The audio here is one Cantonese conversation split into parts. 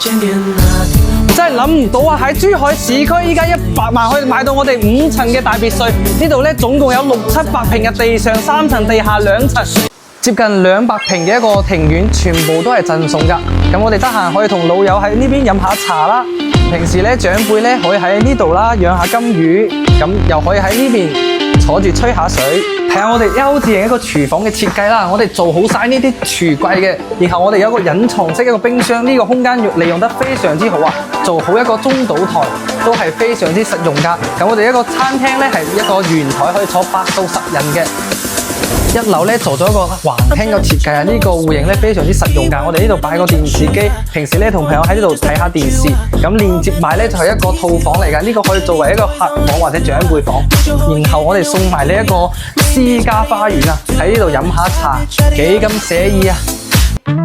真係諗唔到啊！喺珠海市區依家100萬可以買到我哋5層嘅大別墅，呢度咧總共有6、700平嘅地上3層，地下2層，接近200平嘅一個庭院，全部都係贈送噶。咁我哋得閒可以同老友喺呢邊飲下茶啦。平時咧長輩咧可以喺呢度啦養下金魚，咁又可以喺呢邊坐住吹下水。睇下我哋優質型一個廚房嘅設計啦，我哋做好晒呢啲櫥櫃嘅，然後我哋有一個隱藏式一個冰箱，呢個空間利用得非常之好啊！做好一個中島台都係非常之實用噶。咁我哋一個餐廳咧係一個圓台可以坐8到10人嘅。1樓咧做咗一個橫廳嘅設計啊，呢個戶型咧非常之實用噶。我哋呢度擺個電視機，平時咧同朋友喺呢度睇下電視，咁連接埋咧就係一個套房嚟噶。呢個可以作為一個客房或者長輩房。然後我哋送埋呢一個私家花園啊，喺呢度飲下茶，幾咁寫意啊！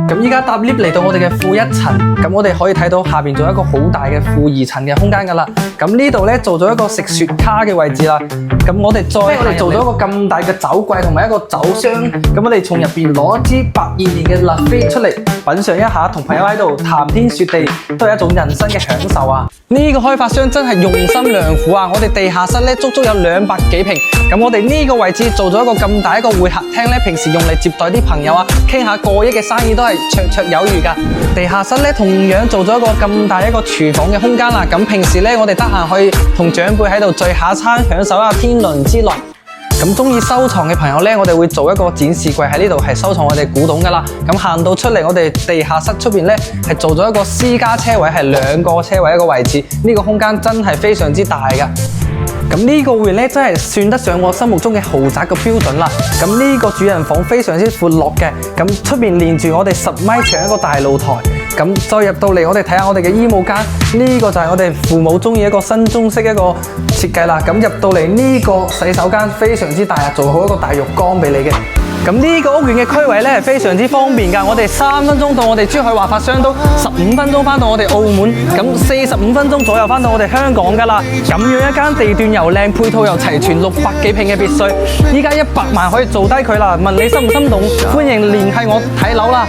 咁依家搭 lift 嚟到我哋嘅負1層，咁我哋可以睇到下邊仲有一個好大嘅負2層嘅空間噶啦。咁呢度咧做咗一個食雪卡嘅位置啦。咁我哋做咗一個咁大嘅酒櫃同埋一個酒箱。咁我哋從入邊攞一支82年嘅拉菲出嚟品嘗一下，同朋友喺度談天說地，都係一種人生嘅享受啊！呢個開發商真係用心良苦啊！我哋地下室咧足足有200幾平。咁我哋呢個位置做咗一個咁大一個會客廳咧，平時用嚟接待啲朋友啊，傾下過億嘅生意都係綽綽有餘噶。地下室咧同樣做咗一個咁大一個廚房嘅空間啦。咁平時咧我哋得閒可以同長輩喺度聚下餐，享受下天倫之樂。咁中意收藏嘅朋友咧，我哋會做一個展示櫃喺呢度，係收藏我哋古董噶啦。咁行到出嚟，我哋地下室出邊咧係做咗一個私家車位，係2個車位一個位置。呢個空間真係非常之大噶。咁呢個會咧真係算得上我心目中嘅豪宅嘅標準啦。咁呢個主人房非常之闊落嘅，咁出邊連住我哋10米長一個大露台。咁再入到嚟，我哋睇下我哋嘅衣帽間，呢個就係我哋父母中意一個新中式一個設計啦。咁入到嚟呢個洗手間非常之大啊，做好一個大浴缸俾你嘅。咁呢個屋苑嘅區位咧係非常之方便㗎，我哋3分鐘到我哋珠海華發商都15分鐘返到我哋澳門，咁45分鐘左右返到我哋香港㗎啦。咁樣一間地段又靚，配套又齊全，600幾平嘅別墅，依家100萬可以做低佢啦。問你心唔心動？歡迎聯繫我睇樓啦！